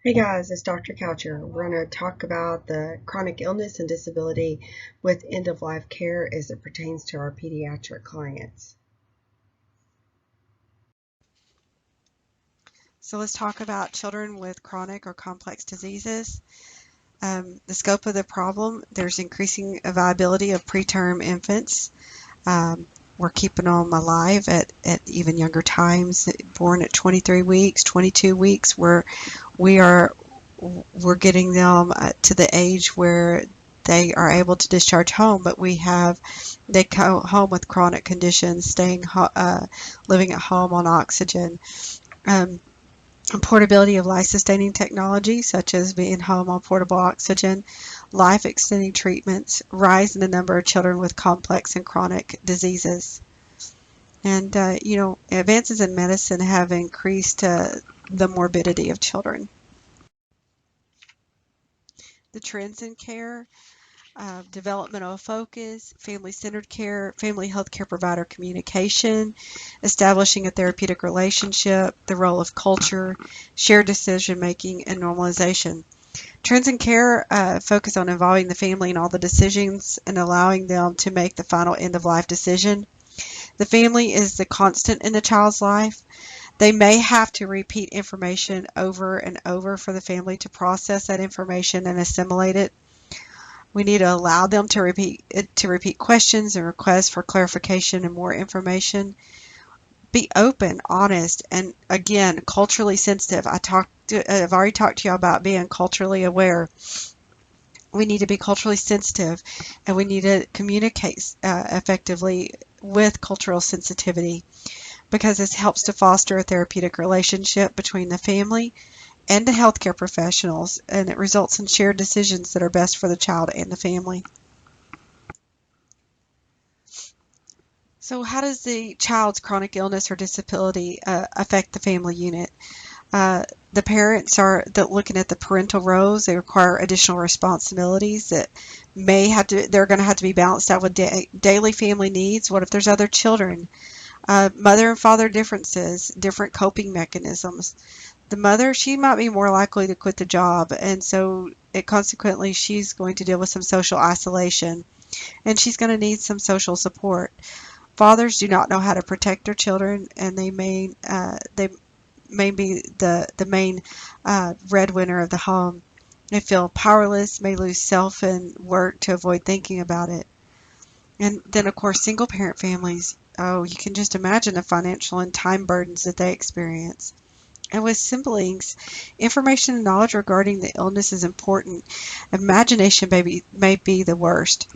Hey guys, it's Dr. Coucher. We're going to talk about the chronic illness and disability with end-of-life care as it pertains to our pediatric clients. So let's talk about children with chronic or complex diseases. The scope of the problem, there's increasing viability of preterm infants. We're keeping them alive at even younger times, born at 23 weeks, 22 weeks, where we're getting them to the age where they are able to discharge home, but they go home with chronic conditions, living at home on oxygen. Um, Portability of life-sustaining technology, such as being home on portable oxygen, life-extending treatments, rise in the number of children with complex and chronic diseases. And, advances in medicine have increased the morbidity of children. The trends in care, developmental focus, family-centered care, family health care provider communication, establishing a therapeutic relationship, the role of culture, shared decision-making, and normalization. Trends in care focus on involving the family in all the decisions and allowing them to make the final end-of-life decision. The family is the constant in the child's life. They may have to repeat information over and over for the family to process that information and assimilate it. We need to allow them to repeat questions and requests for clarification and more information. Be open, honest, and again, culturally sensitive. I've already talked to you about being culturally aware. We need to be culturally sensitive, and we need to communicate effectively with cultural sensitivity, because this helps to foster a therapeutic relationship between the family and the healthcare professionals, and it results in shared decisions that are best for the child and the family. So how does the child's chronic illness or disability affect the family unit? The parents are looking at the parental roles. They require additional responsibilities that they're going to have to be balanced out with daily family needs. What if there's other children? Mother and father differences, different coping mechanisms. The mother, she might be more likely to quit the job, and so consequently she's going to deal with some social isolation, and she's going to need some social support. Fathers do not know how to protect their children, and they may be the main breadwinner of the home. They feel powerless, may lose self and work to avoid thinking about it. And then, of course, single parent families. Oh, you can just imagine the financial and time burdens that they experience. And with siblings, information and knowledge regarding the illness is important. Imagination may be the worst.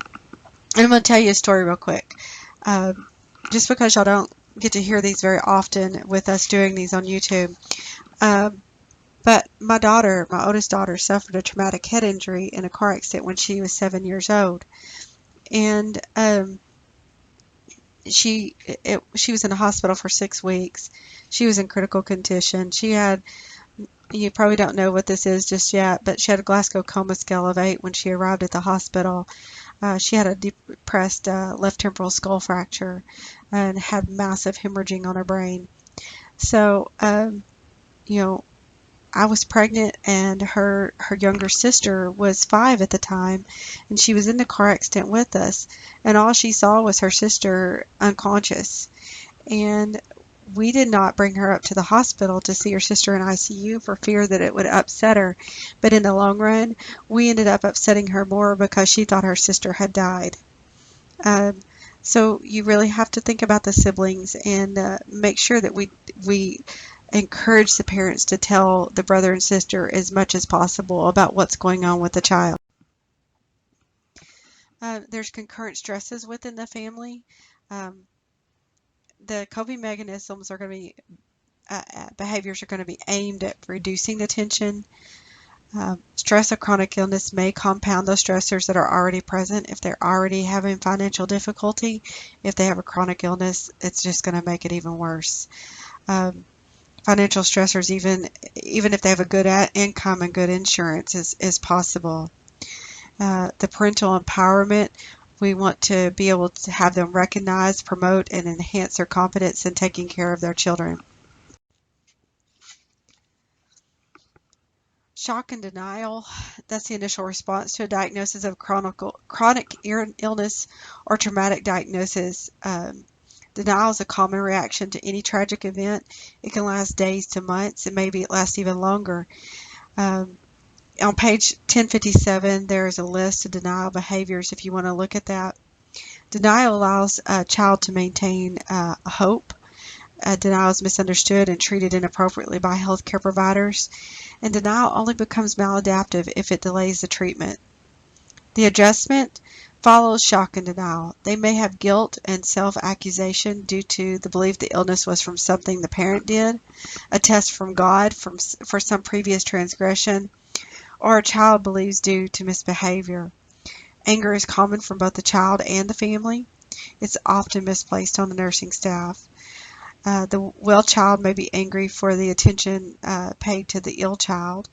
And I'm going to tell you a story real quick. Uh, just because y'all don't get to hear these very often with us doing these on YouTube. But my oldest daughter, suffered a traumatic head injury in a car accident when she was 7 years old. And she was in the hospital for 6 weeks. She was in critical condition. You probably don't know what this is just yet, but she had a Glasgow Coma scale of 8 when she arrived at the hospital. She had a depressed left temporal skull fracture and had massive hemorrhaging on her brain. So, you know, I was pregnant, and her younger sister was 5 at the time, and she was in the car accident with us, and all she saw was her sister unconscious. And we did not bring her up to the hospital to see her sister in ICU for fear that it would upset her. But in the long run, we ended up upsetting her more because she thought her sister had died. Um, so you really have to think about the siblings and make sure that we encourage the parents to tell the brother and sister as much as possible about what's going on with the child. There's concurrent stresses within the family. Um, the coping mechanisms are going to be behaviors are going to be aimed at reducing the tension. Stress of chronic illness may compound those stressors that are already present. If they're already having financial difficulty, if they have a chronic illness, it's just going to make it even worse. Financial stressors, even if they have a good income and good insurance, is possible. The parental empowerment, we want to be able to have them recognize, promote, and enhance their competence in taking care of their children. Shock and denial, that's the initial response to a diagnosis of chronic illness or traumatic diagnosis. Denial is a common reaction to any tragic event. It can last days to months, and maybe it lasts even longer. On page 1057, there is a list of denial behaviors if you want to look at that. Denial allows a child to maintain hope. Denial is misunderstood and treated inappropriately by healthcare providers. And denial only becomes maladaptive if it delays the treatment. The adjustment follows shock and denial. They may have guilt and self-accusation due to the belief the illness was from something the parent did, a test from God for some previous transgression, or a child believes due to misbehavior. Anger is common from both the child and the family. It's often misplaced on the nursing staff. The well child may be angry for the attention paid to the ill child.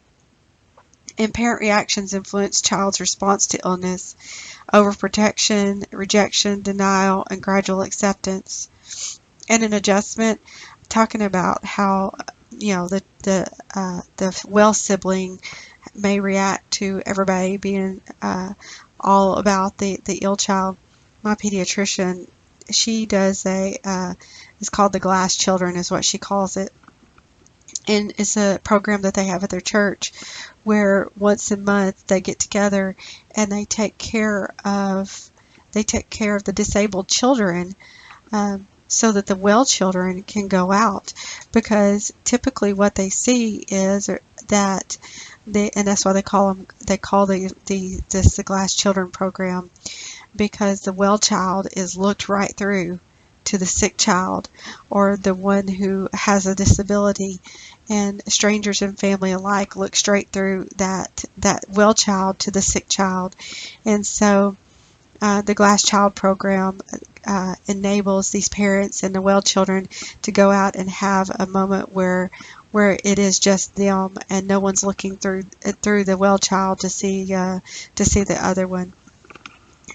And parent reactions influence child's response to illness, overprotection, rejection, denial, and gradual acceptance. And an adjustment, talking about how the well sibling may react to everybody being all about the ill child. My pediatrician, she does it's called the Glass Children is what she calls it. And it's a program that they have at their church where once a month they get together and they take care of the disabled children so that the well children can go out, because typically what they see is that and that's why they call this the Glass Children program, because the well child is looked right through to the sick child or the one who has a disability, and strangers and family alike look straight through that well child to the sick child. And so the Glass Child program enables these parents and the well children to go out and have a moment where it is just them and no one's looking through the well child to see the other one.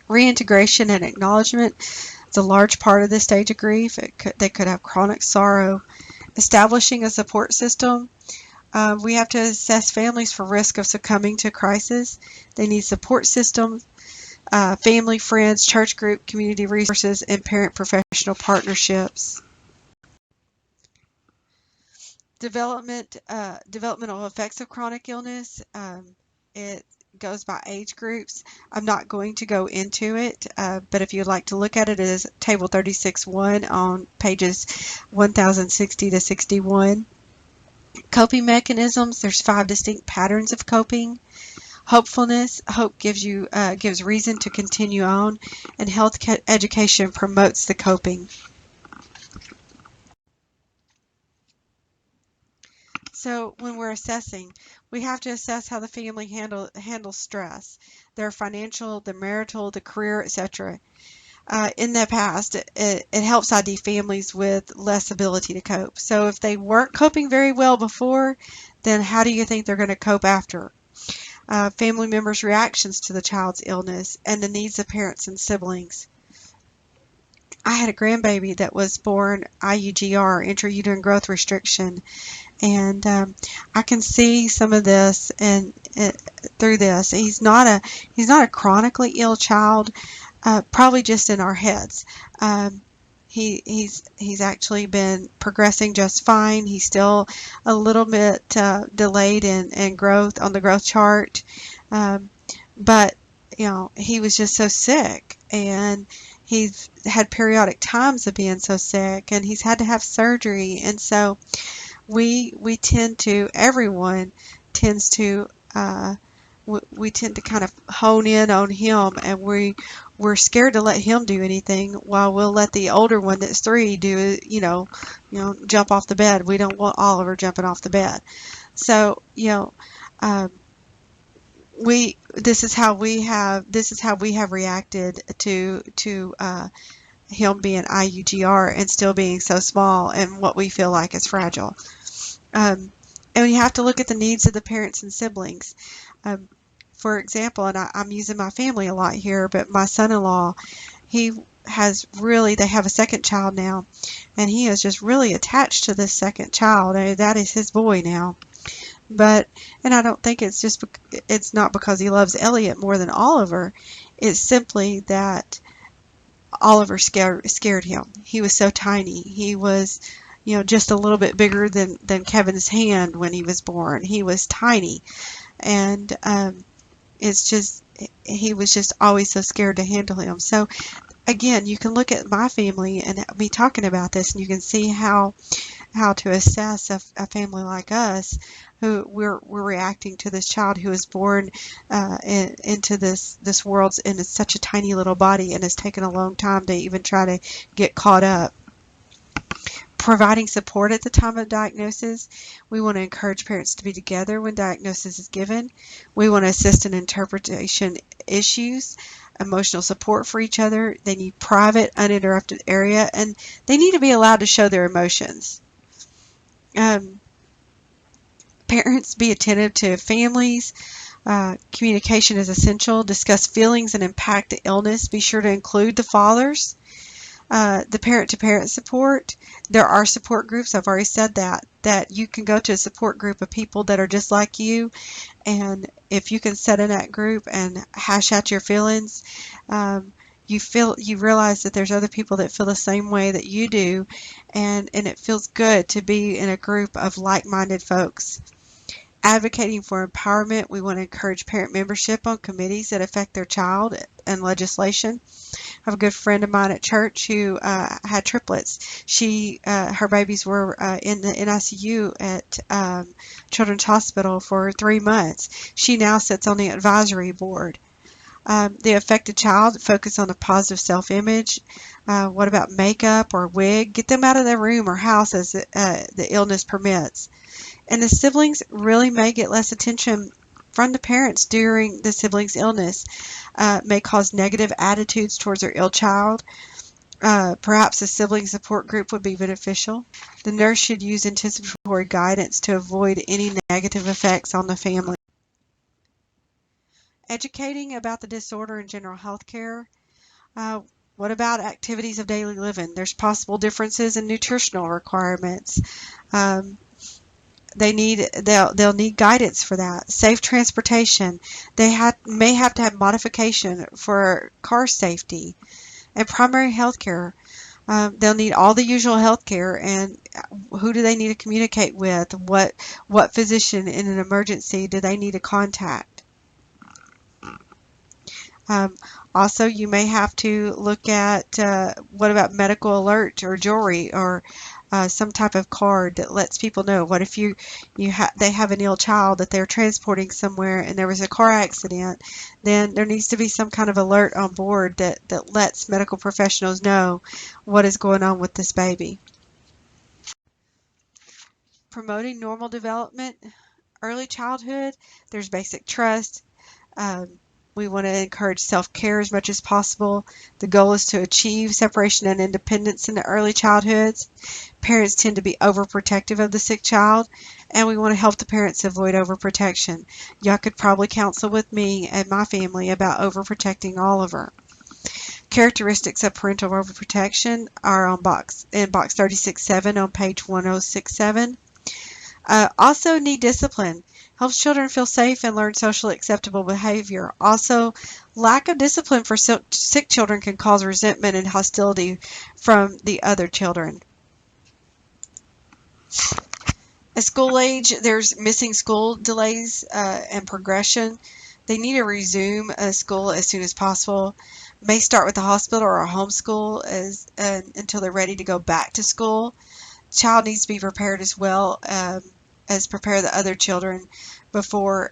Reintegration and acknowledgement is a large part of this stage of grief. They could have chronic sorrow. Establishing a support system. We have to assess families for risk of succumbing to crisis. They need support systems, family, friends, church group, community resources, and parent-professional partnerships. Developmental effects of chronic illness. It goes by age groups. I'm not going to go into it, but if you'd like to look at it, it is Table 36-1 on pages 1060 to 61. Coping mechanisms. There's 5 distinct patterns of coping. Hopefulness. Hope gives reason to continue on, and health education promotes the coping. So when we're assessing, we have to assess how the family handles stress, their financial, the marital, the career, etc. In the past, it helps ID families with less ability to cope. So if they weren't coping very well before, then how do you think they're going to cope after? Family members' reactions to the child's illness and the needs of parents and siblings. I had a grandbaby that was born IUGR, intrauterine growth restriction, and I can see some of this and through this. He's not a chronically ill child, probably just in our heads. He's actually been progressing just fine. He's still a little bit delayed in growth on the growth chart, but he was just so sick, and he's had periodic times of being so sick, and he's had to have surgery. And so everyone tends to we tend to kind of hone in on him, and we're scared to let him do anything, while we'll let the older one that's 3 do jump off the bed. We don't want Oliver jumping off the bed. So this is how we have reacted to him being IUGR and still being so small and what we feel like is fragile. And you have to look at the needs of the parents and siblings. For example, and I'm using my family a lot here, but my son-in-law, they have a second child now, and he is just really attached to this second child. That is his boy now. And I don't think it's not because he loves Elliot more than Oliver. It's simply that Oliver scared him. He was so tiny. He was, just a little bit bigger than Kevin's hand when he was born. He was tiny, and it's just he was just always so scared to handle him. So again, you can look at my family and me talking about this, and you can see how to assess a family like us, who we're reacting to this child who is born into this world in such a tiny little body, and has taken a long time to even try to get caught up. Providing support at the time of diagnosis. We want to encourage parents to be together when diagnosis is given. We want to assist in interpretation issues, emotional support for each other. They need private, uninterrupted area, and they need to be allowed to show their emotions. Parents, be attentive to families. Communication is essential. Discuss feelings and impact the illness. Be sure to include the fathers. The parent-to-parent support. There are support groups, I've already said that you can go to a support group of people that are just like you, and if you can sit in that group and hash out your feelings, you realize that there's other people that feel the same way that you do, and it feels good to be in a group of like-minded folks. Advocating for empowerment, we want to encourage parent membership on committees that affect their child and legislation. I have a good friend of mine at church who had triplets. Her babies were in the NICU at Children's Hospital for 3 months. She now sits on the advisory board. The affected child, focus on a positive self-image. What about makeup or wig? Get them out of their room or house as the illness permits. And the siblings really may get less attention from the parents during the sibling's illness. May cause negative attitudes towards their ill child. Perhaps a sibling support group would be beneficial. The nurse should use anticipatory guidance to avoid any negative effects on the family. Educating about the disorder in general health care. What about activities of daily living? There's possible differences in nutritional requirements. They'll need guidance for that. Safe transportation. They may have to have modification for car safety. And primary health care. They'll need all the usual health care, and who do they need to communicate with? What physician in an emergency do they need to contact? Also, you may have to look at what about medical alert or jewelry or some type of card that lets people know. What if they have an ill child that they're transporting somewhere and there was a car accident? Then there needs to be some kind of alert on board that lets medical professionals know what is going on with this baby. Promoting normal development, early childhood. There's basic trust. We want to encourage self-care as much as possible. The goal is to achieve separation and independence in the early childhoods. Parents tend to be overprotective of the sick child, and we want to help the parents avoid overprotection. Y'all could probably counsel with me and my family about overprotecting Oliver. Characteristics of parental overprotection are in box 36.7 on page 1067. Also need discipline. Helps children feel safe and learn socially acceptable behavior. Also, lack of discipline for sick children can cause resentment and hostility from the other children. At school age, there's missing school delays and progression. They need to resume school as soon as possible. May start with a hospital or a homeschool until they're ready to go back to school. Child needs to be prepared as well as prepare the other children before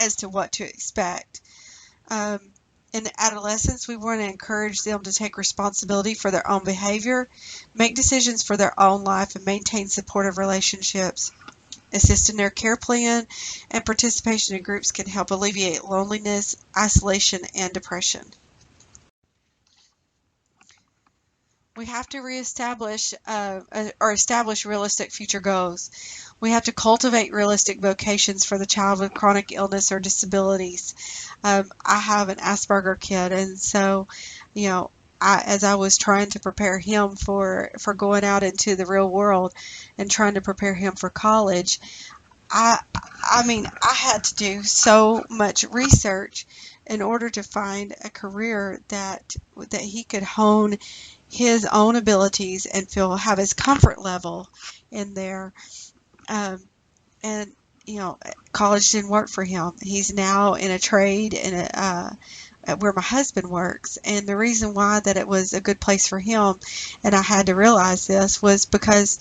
as to what to expect. In the adolescence, we want to encourage them to take responsibility for their own behavior, make decisions for their own life, and maintain supportive relationships. Assist in their care plan, and participation in groups can help alleviate loneliness, isolation, and depression. We have to reestablish or establish realistic future goals. We have to cultivate realistic vocations for the child with chronic illness or disabilities. I have an Asperger kid, and so, as I was trying to prepare him for going out into the real world and trying to prepare him for college, I mean, I had to do so much research in order to find a career that he could hone his own abilities and feel have his comfort level in there. Um, and you know, college didn't work for him. He's now in a trade in where my husband works, and the reason why that it was a good place for him, and I had to realize this, was because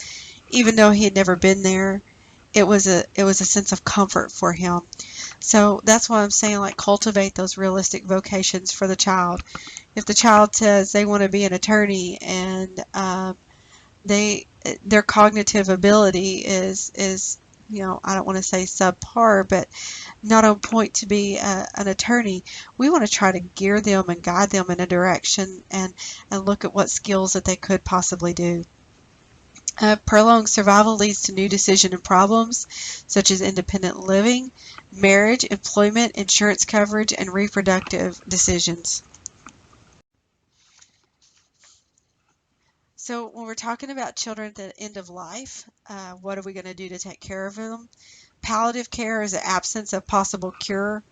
even though he had never been there, it was a sense of comfort for him. So that's why I'm saying, like, cultivate those realistic vocations for the child. If the child says they want to be an attorney and they their cognitive ability is I don't want to say subpar, but not on point to be an attorney, we want to try to gear them and guide them in a direction and look at what skills that they could possibly do. Prolonged survival leads to new decision and problems, such as independent living, marriage, employment, insurance coverage, and reproductive decisions. So when we're talking about children at the end of life, what are we going to do to take care of them? Palliative care is the absence of possible cure.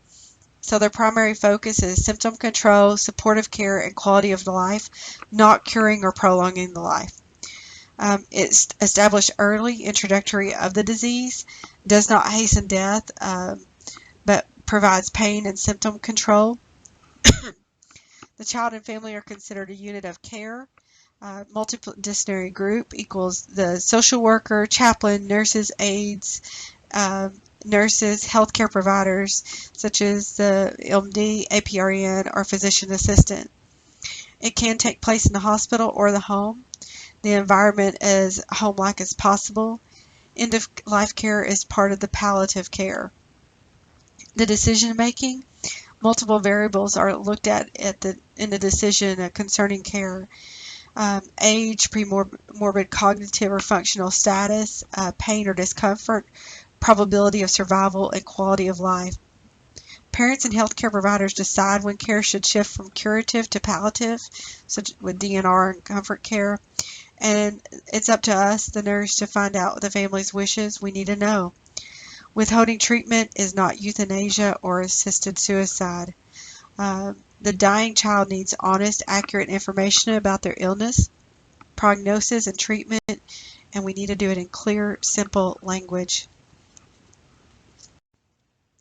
So their primary focus is symptom control, supportive care, and quality of life, not curing or prolonging the life. It's established early introductory of the disease, does not hasten death, but provides pain and symptom control. The child and family are considered a unit of care. Multidisciplinary group equals the social worker, chaplain, nurses, aides, nurses, healthcare providers, such as the MD, APRN, or physician assistant. It can take place in the hospital or the home. The environment is home-like as possible. End-of-life care is part of the palliative care. The decision-making, multiple variables are looked at in the decision concerning care. Age, premorbid cognitive or functional status, pain or discomfort, probability of survival, and quality of life. Parents and healthcare providers decide when care should shift from curative to palliative, such with DNR and comfort care. And it's up to us, the nurse, to find out the family's wishes. We need to know. Withholding treatment is not euthanasia or assisted suicide. The dying child needs honest, accurate information about their illness, prognosis, and treatment, and we need to do it in clear, simple language.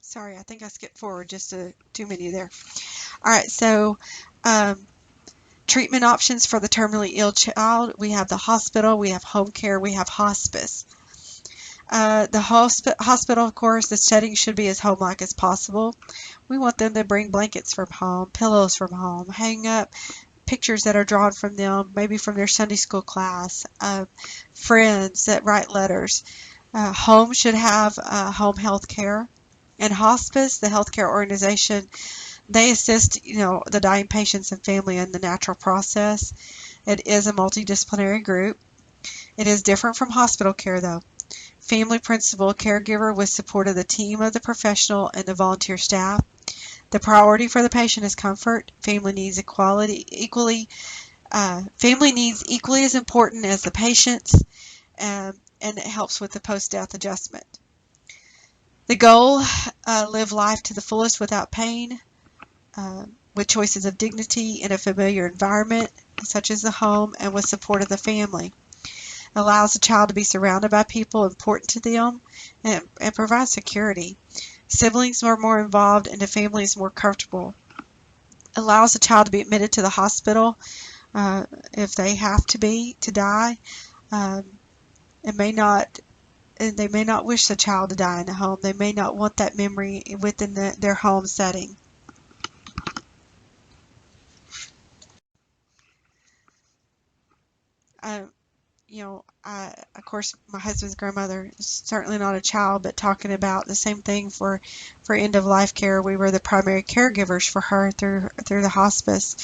Sorry, I think I skipped forward just too many there. All right, so treatment options for the terminally ill child. We have the hospital, we have home care, we have hospice. The hospital, of course, the setting should be as home-like as possible. We want them to bring blankets from home, pillows from home, hang up pictures that are drawn from them, maybe from their Sunday school class, friends that write letters. Home should have home health care. And hospice, the healthcare organization, they assist, the dying patients and family in the natural process. It is a multidisciplinary group. It is different from hospital care, though. Family principal, caregiver with support of the team of the professional and the volunteer staff. The priority for the patient is comfort. Family needs equally as important as the patient's, and it helps with the post-death adjustment. The goal, live life to the fullest without pain, with choices of dignity in a familiar environment, such as the home, and with support of the family. Allows the child to be surrounded by people important to them and provides security. Siblings are more involved and the family is more comfortable. Allows the child to be admitted to the hospital if they have to be to die. They may not wish the child to die in the home. They may not want that memory within their home setting. Of course, my husband's grandmother is certainly not a child, but talking about the same thing for end-of-life care. We were the primary caregivers for her through the hospice.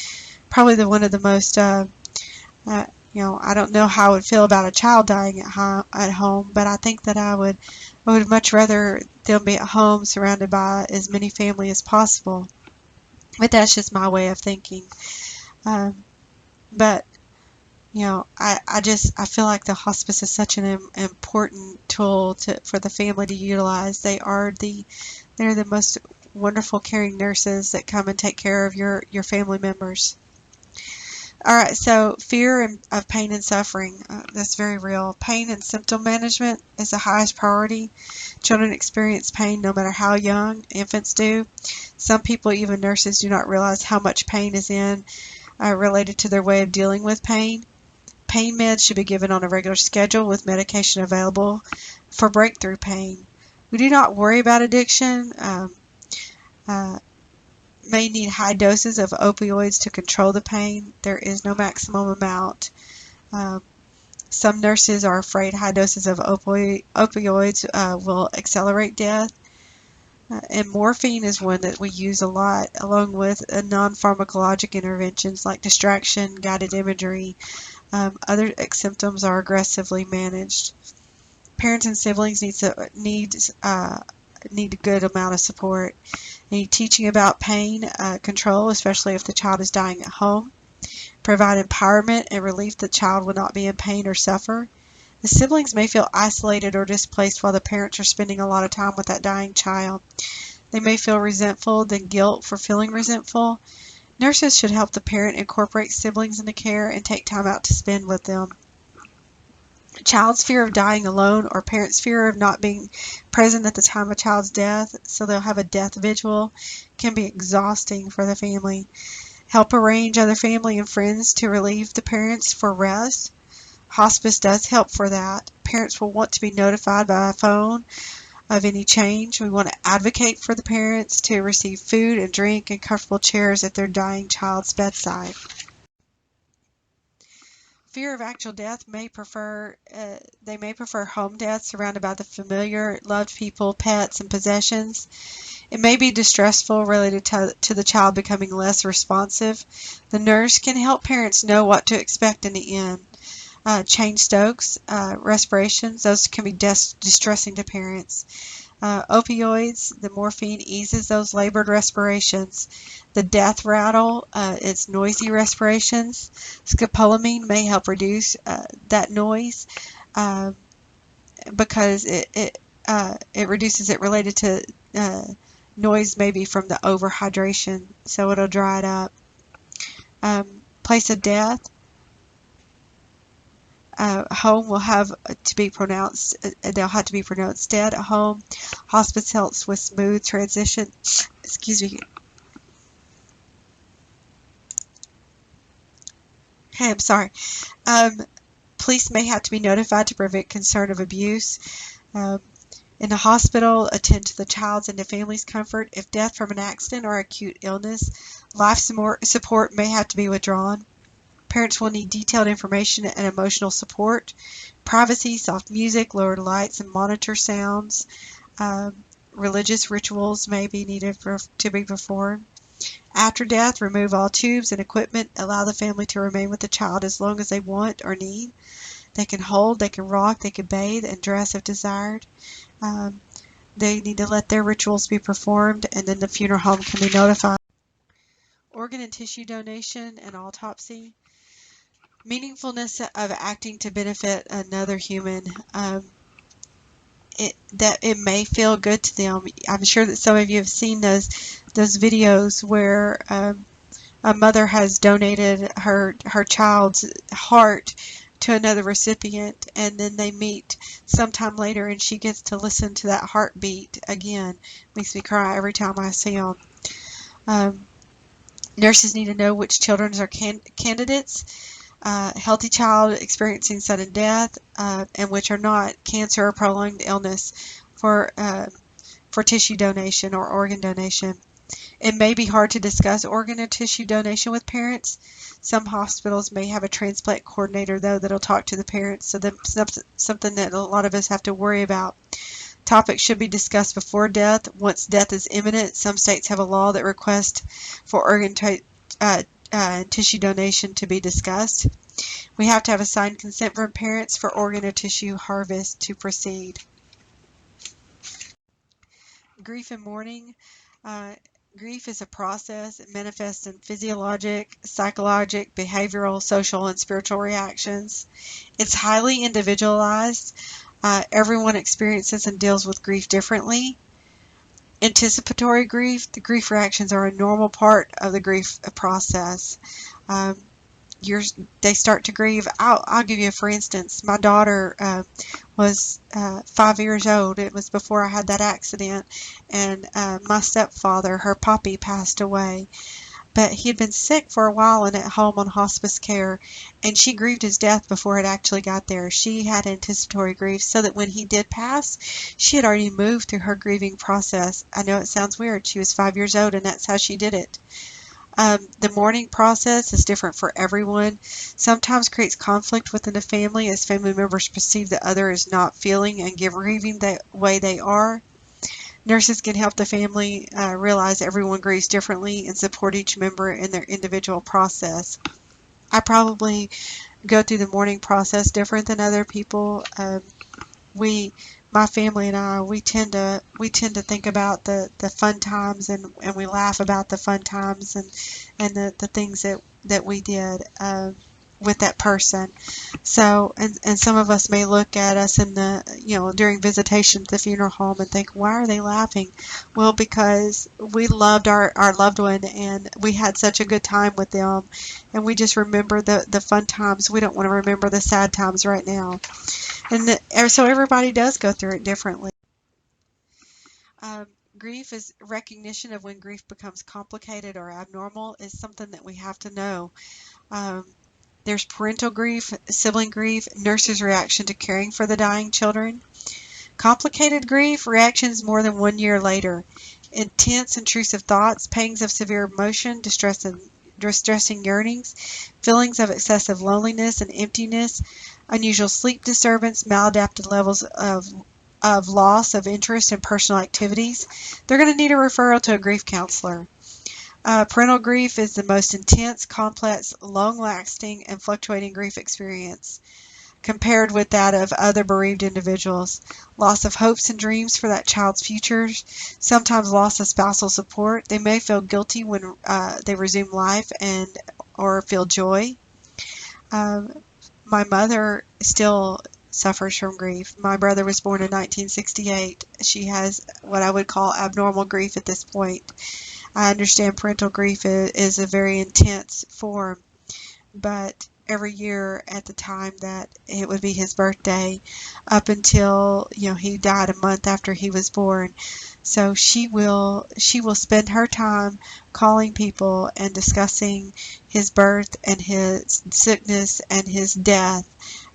Probably one of the most, I don't know how I would feel about a child dying at home, but I think that I would much rather them be at home surrounded by as many family as possible. But that's just my way of thinking. But I feel like the hospice is such an important tool for the family to utilize. They're the most wonderful caring nurses that come and take care of your family members. All right, so fear of pain and suffering, that's very real. Pain and symptom management is the highest priority. Children experience pain no matter how young. Infants do. Some people, even nurses, do not realize how much pain is related to their way of dealing with pain. Pain meds should be given on a regular schedule with medication available for breakthrough pain. We do not worry about addiction. Uh, may need high doses of opioids to control the pain. There is no maximum amount. Um, some nurses are afraid high doses of opioids will accelerate death. And morphine is one that we use a lot, along with non-pharmacologic interventions like distraction, guided imagery. Other symptoms are aggressively managed. Parents and siblings need a good amount of support. Need teaching about pain control, especially if the child is dying at home. Provide empowerment and relief that the child will not be in pain or suffer. The siblings may feel isolated or displaced while the parents are spending a lot of time with that dying child. They may feel resentful, then guilt for feeling resentful. Nurses should help the parent incorporate siblings into care and take time out to spend with them. A child's fear of dying alone or parents' fear of not being present at the time of a child's death, so they'll have a death vigil, can be exhausting for the family. Help arrange other family and friends to relieve the parents for rest. Hospice does help for that. Parents will want to be notified by phone of any change. We want to advocate for the parents to receive food and drink and comfortable chairs at their dying child's bedside. Fear of actual death they may prefer home death surrounded by the familiar, loved people, pets, and possessions. It may be distressful related to the child becoming less responsive. The nurse can help parents know what to expect in the end. Chain stokes, respirations, those can be distressing to parents. Opioids, the morphine eases those labored respirations. The death rattle, it's noisy respirations. Scopolamine may help reduce that noise because it reduces it related to noise maybe from the overhydration, so it'll dry it up. Place of death. Home will have to be pronounced, they'll have to be pronounced dead at home. Hospice helps with smooth transition. Excuse me. Hey, I'm sorry. Police may have to be notified to prevent concern of abuse. In the hospital, attend to the child's and the family's comfort. If death from an accident or acute illness, life support may have to be withdrawn. Parents will need detailed information and emotional support. Privacy, soft music, lowered lights, and monitor sounds. Religious rituals may be needed to be performed. After death, remove all tubes and equipment. Allow the family to remain with the child as long as they want or need. They can hold, they can rock, they can bathe and dress if desired. They need to let their rituals be performed, and then the funeral home can be notified. Organ and tissue donation and autopsy. Meaningfulness of acting to benefit another human. It may feel good to them. I'm sure that some of you have seen those videos where a mother has donated her child's heart to another recipient, and then they meet sometime later and she gets to listen to that heartbeat again. Makes me cry every time I see them. Nurses need to know which children are candidates. Healthy child experiencing sudden death, and which are not cancer or prolonged illness for tissue donation or organ donation. It may be hard to discuss organ or tissue donation with parents. Some hospitals may have a transplant coordinator, though, that'll talk to the parents, so that's something that a lot of us have to worry about. Topics should be discussed before death. Once death is imminent, some states have a law that requests for organ tissue donation to be discussed. We have to have a signed consent from parents for organ or tissue harvest to proceed. Grief and mourning. Grief is a process. It manifests in physiologic, psychologic, behavioral, social, and spiritual reactions. It's highly individualized. Everyone experiences and deals with grief differently. Anticipatory grief, the grief reactions are a normal part of the grief process. Um, they start to grieve. I'll give you, for instance, my daughter was 5 years old. It was before I had that accident, and my stepfather, her poppy, passed away. But he had been sick for a while and at home on hospice care, and she grieved his death before it actually got there. She had anticipatory grief so that when he did pass, she had already moved through her grieving process. I know it sounds weird. She was 5 years old, and that's how she did it. The mourning process is different for everyone. Sometimes creates conflict within the family as family members perceive the other is not feeling and grieving the way they are. Nurses can help the family realize everyone grieves differently and support each member in their individual process. I probably go through the mourning process different than other people. My family and I, we tend to think about the fun times, and we laugh about the fun times and the things that we did with that person. So, and some of us may look at us in during visitation at the funeral home and think, why are they laughing? Well, because we loved our loved one, and we had such a good time with them, and we just remember the fun times. We don't want to remember the sad times right now. And so everybody does go through it differently. Um, Grief is recognition of when grief becomes complicated or abnormal is something that we have to know. Um, there's parental grief, sibling grief, nurses' reaction to caring for the dying children. Complicated grief, reactions more than 1 year later. Intense, intrusive thoughts, pangs of severe emotion, distressing yearnings, feelings of excessive loneliness and emptiness, unusual sleep disturbance, maladapted levels of loss of interest in personal activities. They're going to need a referral to a grief counselor. Parental grief is the most intense, complex, long-lasting, and fluctuating grief experience compared with that of other bereaved individuals. Loss of hopes and dreams for that child's future, sometimes loss of spousal support. They may feel guilty when they resume life or feel joy. My mother still suffers from grief. My brother was born in 1968. She has what I would call abnormal grief at this point. I understand parental grief is a very intense form, but every year at the time that it would be his birthday up until he died a month after he was born. So she will spend her time calling people and discussing his birth and his sickness and his death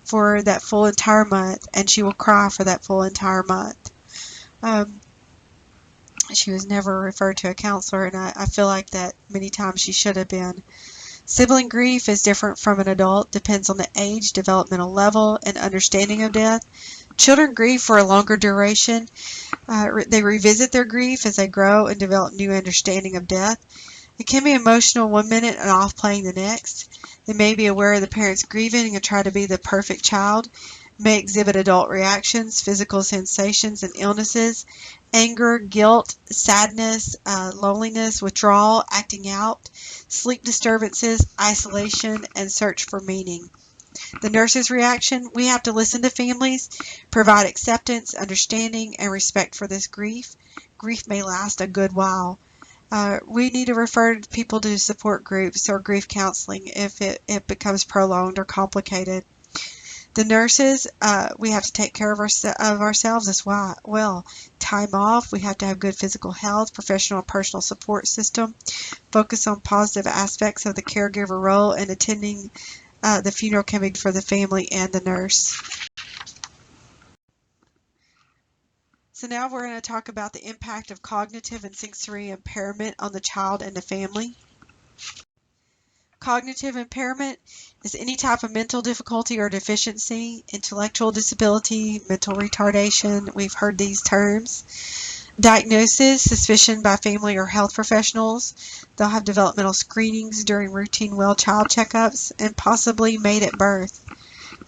for that full entire month, and she will cry for that full entire month. She was never referred to a counselor, and I feel like that many times she should have been. Sibling grief is different from an adult, depends on the age, developmental level, and understanding of death. Children grieve for a longer duration. They revisit their grief as they grow and develop new understanding of death. It can be emotional 1 minute and off-playing the next. They may be aware of the parents grieving and try to be the perfect child. May exhibit adult reactions, physical sensations, and illnesses. Anger, guilt, sadness, loneliness, withdrawal, acting out, sleep disturbances, isolation, and search for meaning. The nurse's reaction: we have to listen to families, provide acceptance, understanding, and respect for this grief. Grief may last a good while. We need to refer people to support groups or grief counseling if it becomes prolonged or complicated. The nurses, we have to take care of ourselves as well. Time off, we have to have good physical health, professional and personal support system, focus on positive aspects of the caregiver role, and attending the funeral can be for the family and the nurse. So now we're going to talk about the impact of cognitive and sensory impairment on the child and the family. Cognitive impairment is any type of mental difficulty or deficiency, intellectual disability, mental retardation. We've heard these terms. Diagnosis, suspicion by family or health professionals. They'll have developmental screenings during routine well child checkups and possibly made at birth.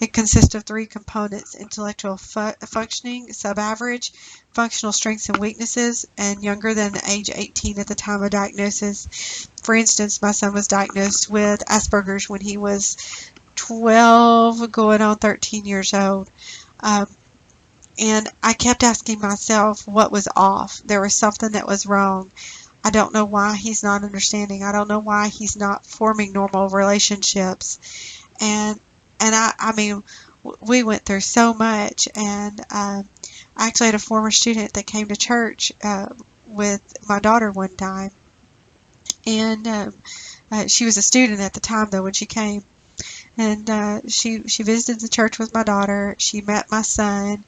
It consists of three components: intellectual functioning, sub-average, functional strengths and weaknesses, and younger than age 18 at the time of diagnosis. For instance, my son was diagnosed with Asperger's when he was 12, going on 13 years old. Um, and I kept asking myself what was off. There was something that was wrong. I don't know why he's not understanding. I don't know why he's not forming normal relationships. And I mean, we went through so much. And I actually had a former student that came to church with my daughter one time. And she was a student at the time, though, when she came. And she visited the church with my daughter. She met my son,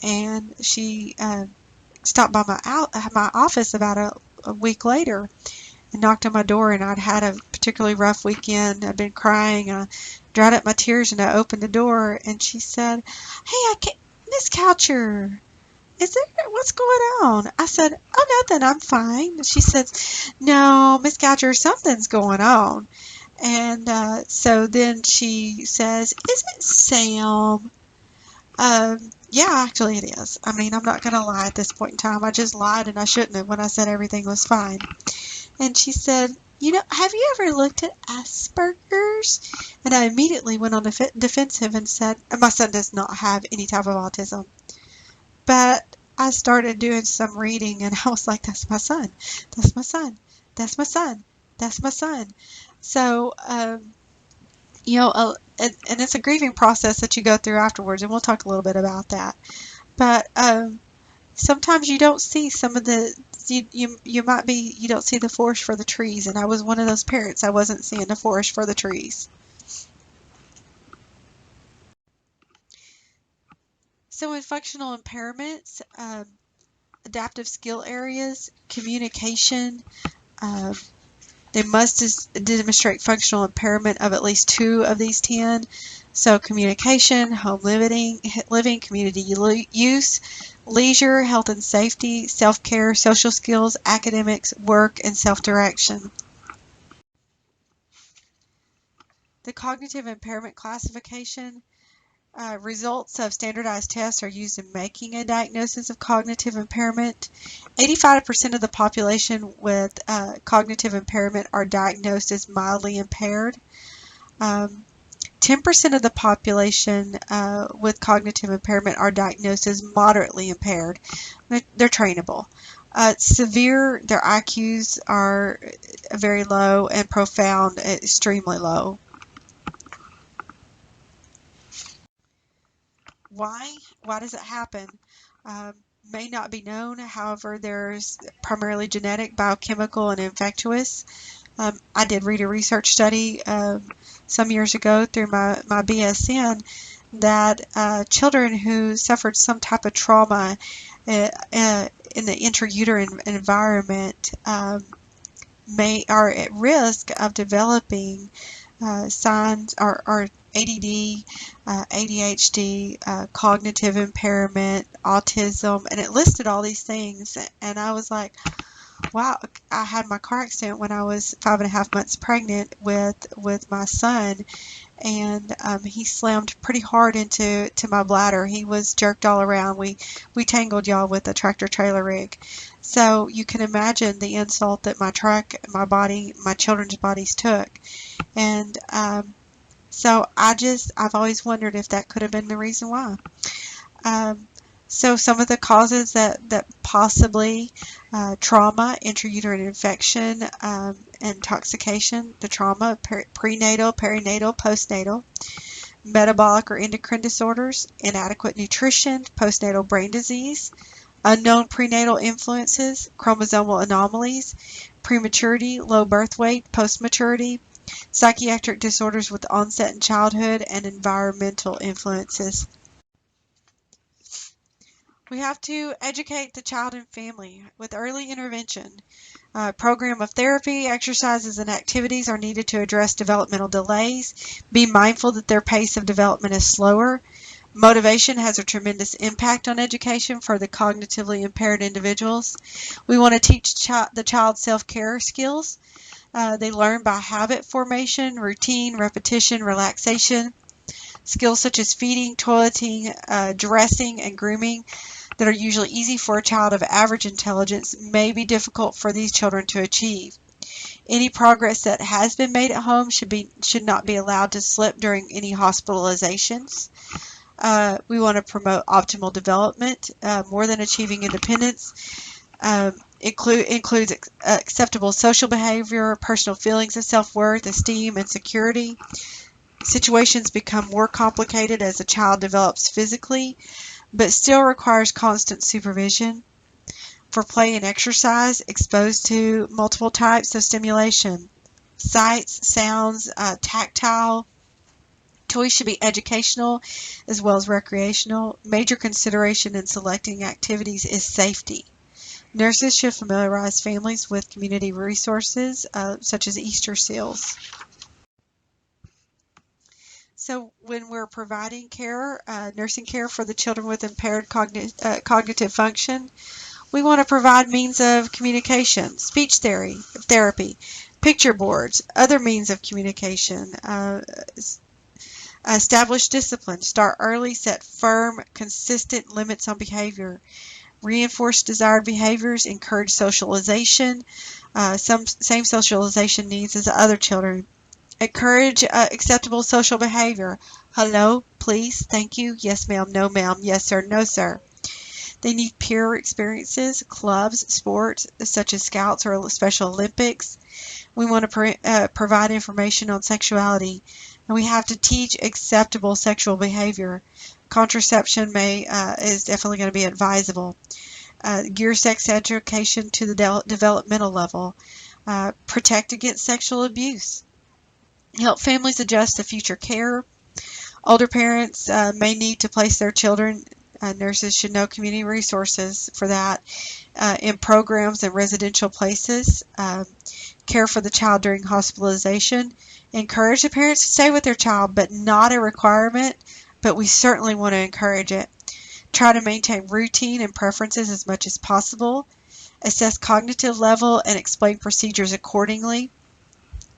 and she stopped by my office about a week later and knocked on my door. And I'd had a particularly rough weekend. I'd been crying. I dried up my tears, and I opened the door, and she said, "Hey, Miss Coucher, what's going on?" I said, "Oh, nothing. I'm fine." She said, "No, Miss Coucher, something's going on." And so then she says, "Is it Sam?" Yeah, actually it is. I mean, I'm not going to lie at this point in time. I just lied, and I shouldn't have, when I said everything was fine. And she said, "Have you ever looked at Asperger's?" And I immediately went on the defensive and said, my son does not have any type of autism. But I started doing some reading, and I was like, that's my son. That's my son. That's my son. That's my son. So, and it's a grieving process that you go through afterwards, and we'll talk a little bit about that. But sometimes you don't see some of you might be, you don't see the forest for the trees, and I was one of those parents. I wasn't seeing the forest for the trees. So in functional impairments, adaptive skill areas, communication, they must demonstrate functional impairment of at least 2 of these 10. So communication, home living, community use, leisure, health and safety, self-care, social skills, academics, work, and self-direction. The cognitive impairment classification. Results of standardized tests are used in making a diagnosis of cognitive impairment. 85% of the population with cognitive impairment are diagnosed as mildly impaired. 10% of the population with cognitive impairment are diagnosed as moderately impaired. They're trainable. Severe, their IQs are very low, and profound, extremely low. Why? Why does it happen? May not be known. However, there's primarily genetic, biochemical, and infectious. I did read a research study some years ago through my BSN that children who suffered some type of trauma in the intrauterine environment are at risk of developing signs or ADD, ADHD, cognitive impairment, autism, and it listed all these things. And I was like, wow. I had my car accident when I was 5.5 months pregnant with my son, and he slammed pretty hard into my bladder. He was jerked all around. We tangled y'all with a tractor trailer rig. So you can imagine the insult that my truck, my body, my children's bodies took. And so I've always wondered if that could have been the reason why. So some of the causes that possibly trauma, intrauterine infection, intoxication, the trauma, prenatal, perinatal, postnatal, metabolic or endocrine disorders, inadequate nutrition, postnatal brain disease, unknown prenatal influences, chromosomal anomalies, prematurity, low birth weight, postmaturity, psychiatric disorders with onset in childhood, and environmental influences. We have to educate the child and family with early intervention. Program of therapy, exercises, and activities are needed to address developmental delays. Be mindful that their pace of development is slower. Motivation has a tremendous impact on education for the cognitively impaired individuals. We want to teach the child self-care skills. They learn by habit formation, routine, repetition, relaxation. Skills such as feeding, toileting, dressing, and grooming that are usually easy for a child of average intelligence may be difficult for these children to achieve. Any progress that has been made at home should not be allowed to slip during any hospitalizations. We want to promote optimal development more than achieving independence. Includes acceptable social behavior, personal feelings of self-worth, esteem, and security. Situations become more complicated as a child develops physically, but still requires constant supervision. For play and exercise, exposed to multiple types of stimulation. Sights, sounds, tactile. Toys should be educational as well as recreational. Major consideration in selecting activities is safety. Nurses should familiarize families with community resources such as Easter seals. So when we're providing care, nursing care for the children with impaired cognitive function, we want to provide means of communication, speech therapy, picture boards, other means of communication, establish discipline, start early, set firm, consistent limits on behavior, reinforce desired behaviors, encourage socialization, same socialization needs as other children. Encourage acceptable social behavior. Hello, please, thank you, yes ma'am, no ma'am, yes sir, no sir. They need peer experiences, clubs, sports such as Scouts or Special Olympics. We want to provide information on sexuality, and we have to teach acceptable sexual behavior. Contraception is definitely going to be advisable. Gear sex education to the developmental level. Protect against sexual abuse. Help families adjust to future care. Older parents may need to place their children. Nurses should know community resources for that in programs and residential places. Care for the child during hospitalization. Encourage the parents to stay with their child, but not a requirement, but we certainly want to encourage it. Try to maintain routine and preferences as much as possible. Assess cognitive level and explain procedures accordingly.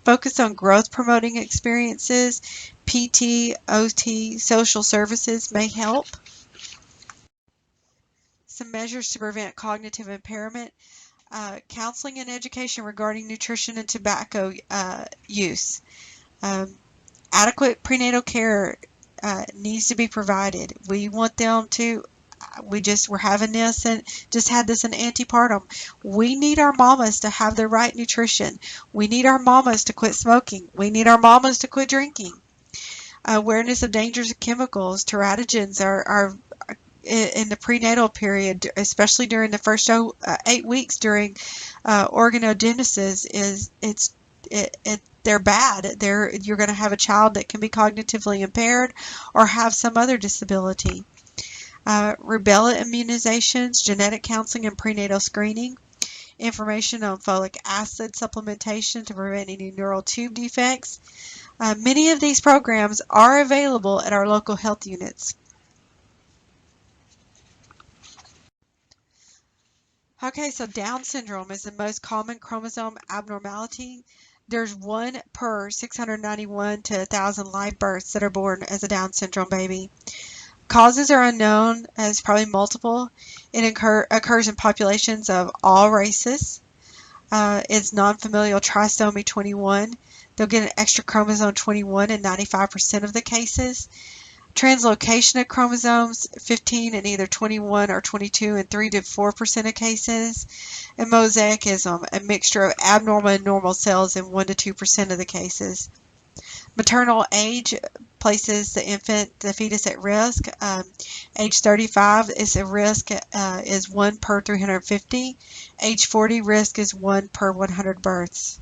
Focus on growth-promoting experiences. PT, OT, social services may help. Some measures to prevent cognitive impairment. Counseling and education regarding nutrition and tobacco use. Adequate prenatal care needs to be provided. We want them to, we're having this and just had this in antepartum. We need our mamas to have the right nutrition. We need our mamas to quit smoking. We need our mamas to quit drinking. Awareness of dangers of chemicals. Teratogens are in the prenatal period, especially during the first 8 weeks during organogenesis, they're bad. You're going to have a child that can be cognitively impaired or have some other disability. Rubella immunizations, genetic counseling, and prenatal screening. Information on folic acid supplementation to prevent any neural tube defects. Many of these programs are available at our local health units. Okay, so Down syndrome is the most common chromosome abnormality. There's 1 per 691 to 1,000 live births that are born as a Down syndrome baby. Causes are unknown, as probably multiple. It occurs in populations of all races. It's non-familial trisomy 21. They'll get an extra chromosome 21 in 95% of the cases. Translocation of chromosomes 15 in either 21 or 22 in 3 to 4% of cases. And mosaicism, a mixture of abnormal and normal cells in 1 to 2% of the cases. Maternal age places the fetus at risk. Age 35 is a risk is 1 per 350. Age 40 risk is 1 per 100 births.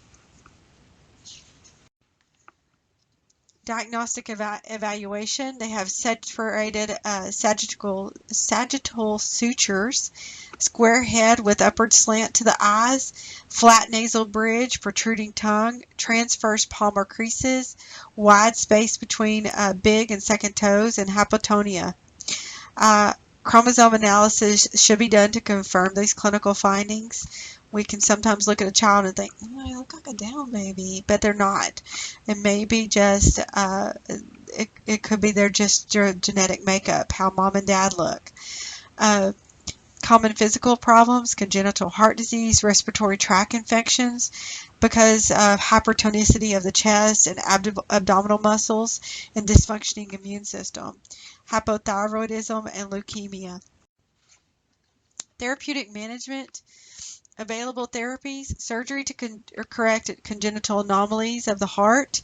Diagnostic evaluation. They have separated sagittal sutures, square head with upward slant to the eyes, flat nasal bridge, protruding tongue, transverse palmar creases, wide space between big and second toes, and hypotonia. Chromosome analysis should be done to confirm these clinical findings. We can sometimes look at a child and think, oh, they look like a Down baby, but they're not. It may be just, it could be their genetic makeup, how mom and dad look. Common physical problems, congenital heart disease, respiratory tract infections, because of hypertonicity of the chest and abdominal muscles and dysfunctioning immune system, hypothyroidism, and leukemia. Therapeutic management, available therapies, surgery to correct congenital anomalies of the heart,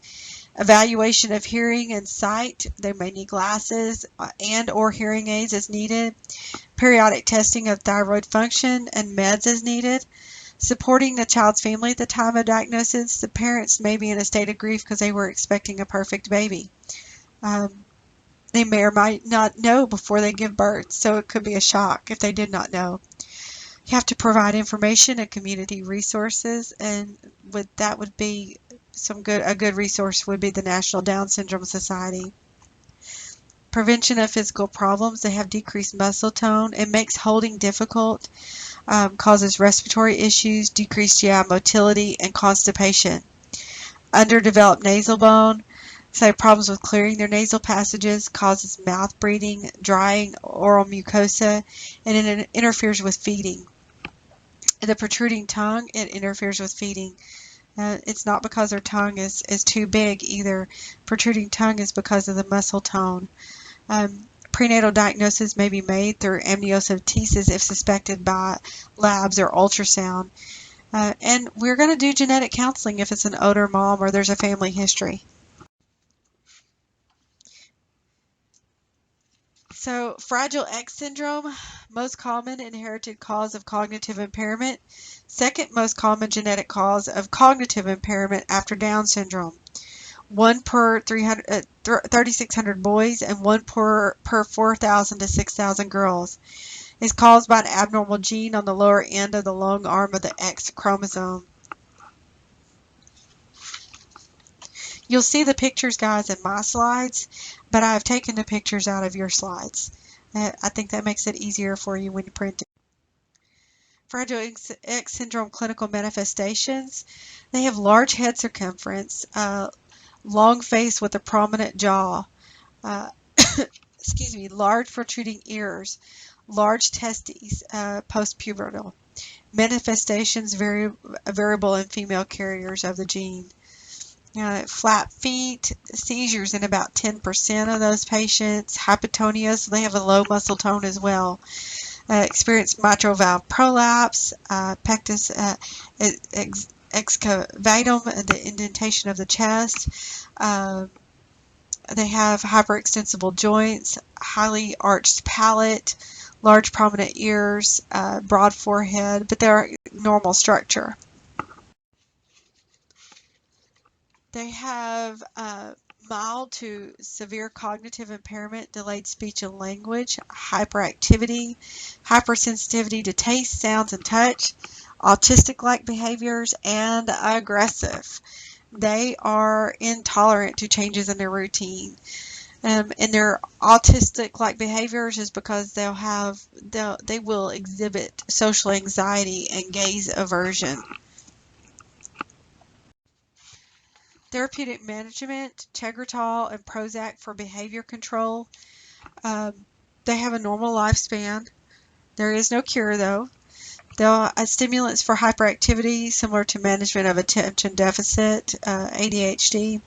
evaluation of hearing and sight. They may need glasses and or hearing aids as needed. Periodic testing of thyroid function and meds as needed. Supporting the child's family at the time of diagnosis. The parents may be in a state of grief because they were expecting a perfect baby. They may or might not know before they give birth, so it could be a shock if they did not know. You have to provide information and community resources, and that would be a good resource would be the National Down Syndrome Society. Prevention of physical problems. They have decreased muscle tone. It makes holding difficult, causes respiratory issues, decreased GI motility, and constipation. Underdeveloped nasal bone. So problems with clearing their nasal passages, causes mouth breathing, drying oral mucosa, and it interferes with feeding. The protruding tongue, it interferes with feeding. It's not because their tongue is too big either. Protruding tongue is because of the muscle tone. Prenatal diagnosis may be made through amniocentesis if suspected by labs or ultrasound. And we're going to do genetic counseling if it's an older mom or there's a family history. So, Fragile X syndrome, most common inherited cause of cognitive impairment. Second most common genetic cause of cognitive impairment after Down syndrome. 1 per 3,600 boys and 1 per 4,000 to 6,000 girls. Is caused by an abnormal gene on the lower end of the long arm of the X chromosome. You'll see the pictures, guys, in my slides, but I've taken the pictures out of your slides. I think that makes it easier for you when you print it. Fragile X syndrome clinical manifestations. They have large head circumference, long face with a prominent jaw, large protruding ears, large testes, postpubertal. Manifestations variable in female carriers of the gene. Flat feet, seizures in about 10% of those patients. Hypotonia, so they have a low muscle tone as well. Experience mitral valve prolapse, pectus excavatum, the indentation of the chest. They have hyperextensible joints, highly arched palate, large prominent ears, broad forehead, but they're normal structure. They have mild to severe cognitive impairment, delayed speech and language, hyperactivity, hypersensitivity to taste, sounds, and touch, autistic-like behaviors, and aggressive. They are intolerant to changes in their routine. And their autistic-like behaviors is because they will exhibit social anxiety and gaze aversion. Therapeutic management, Tegretol and Prozac for behavior control. They have a normal lifespan. There is no cure, though. They'll stimulants for hyperactivity, similar to management of attention deficit, ADHD.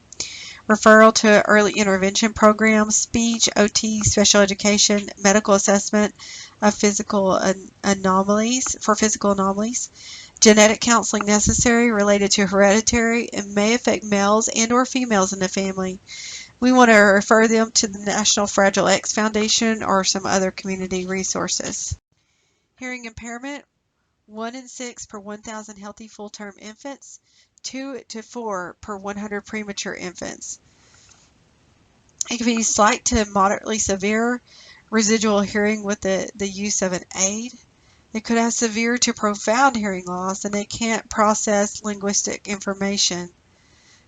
Referral to early intervention programs, speech, OT, special education, medical assessment of physical anomalies. Genetic counseling necessary related to hereditary and may affect males and or females in the family. We want to refer them to the National Fragile X Foundation or some other community resources. Hearing impairment, 1 in 6 per 1,000 healthy full-term infants, 2 to 4 per 100 premature infants. It can be slight to moderately severe residual hearing with the use of an aid. They could have severe to profound hearing loss, and they can't process linguistic information.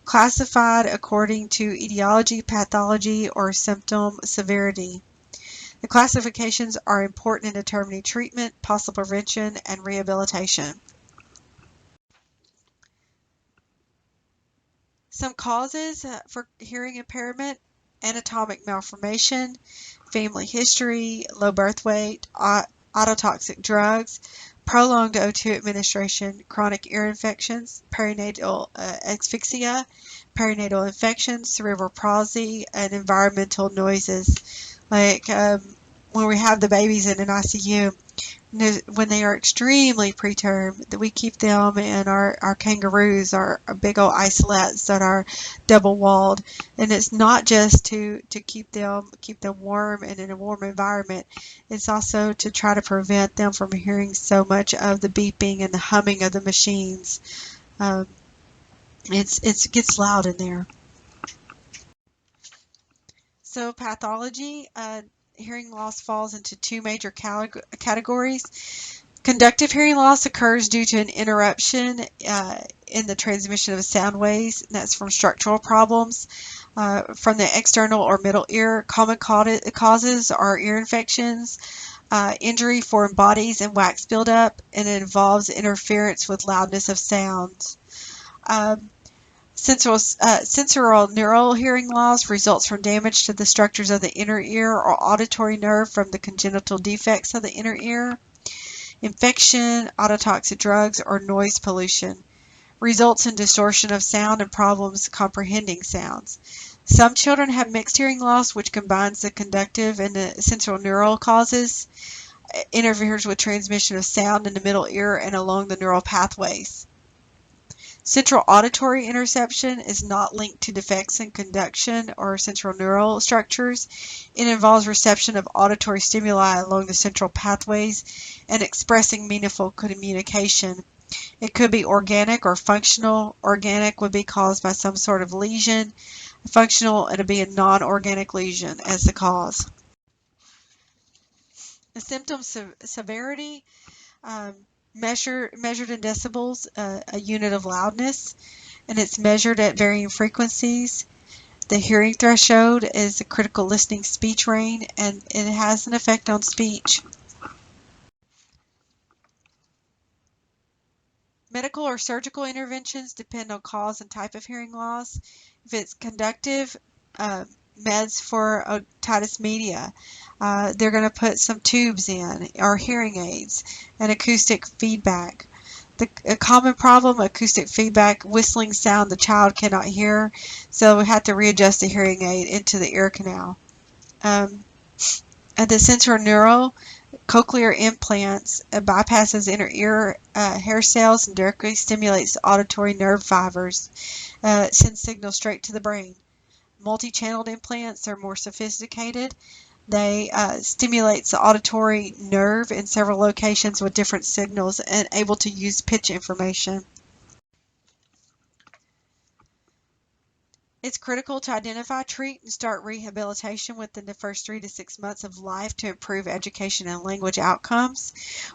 Classified according to etiology, pathology, or symptom severity. The classifications are important in determining treatment, possible prevention, and rehabilitation. Some causes for hearing impairment: anatomic malformation, family history, low birth weight, ototoxic drugs, prolonged O2 administration, chronic ear infections, perinatal asphyxia, perinatal infections, cerebral palsy, and environmental noises. Like when we have the babies in an ICU, when they are extremely preterm, that we keep them in our kangaroos, our big old isolettes that are double walled, and it's not just to keep them warm and in a warm environment. It's also to try to prevent them from hearing so much of the beeping and the humming of the machines. Um, it gets loud in there. So pathology, hearing loss falls into two major categories. Conductive hearing loss occurs due to an interruption in the transmission of sound waves, and that's from structural problems from the external or middle ear. Common causes are ear infections, injury, foreign bodies, and wax buildup, and it involves interference with loudness of sounds. Sensorineural neural hearing loss results from damage to the structures of the inner ear or auditory nerve from the congenital defects of the inner ear. Infection, ototoxic drugs, or noise pollution results in distortion of sound and problems comprehending sounds. Some children have mixed hearing loss, which combines the conductive and the sensorineural causes, interferes with transmission of sound in the middle ear and along the neural pathways. Central auditory interception is not linked to defects in conduction or sensorineural structures. It involves reception of auditory stimuli along the central pathways and expressing meaningful communication. It could be organic or functional. Organic would be caused by some sort of lesion. Functional, it would be a non-organic lesion as the cause. The symptom severity, measured in decibels, a unit of loudness, and it's measured at varying frequencies. The hearing threshold is a critical listening speech range, and it has an effect on speech. Medical or surgical interventions depend on cause and type of hearing loss. If it's conductive, meds for otitis media. They're going to put some tubes in, or hearing aids, and acoustic feedback. A common problem, acoustic feedback, whistling sound the child cannot hear, so we have to readjust the hearing aid into the ear canal. At the sensorineural, cochlear implants bypasses inner ear hair cells and directly stimulates the auditory nerve fibers, sends signals straight to the brain. Multi-channeled implants are more sophisticated. They stimulate the auditory nerve in several locations with different signals and able to use pitch information. It's critical to identify, treat, and start rehabilitation within the first 3 to 6 months of life to improve education and language outcomes.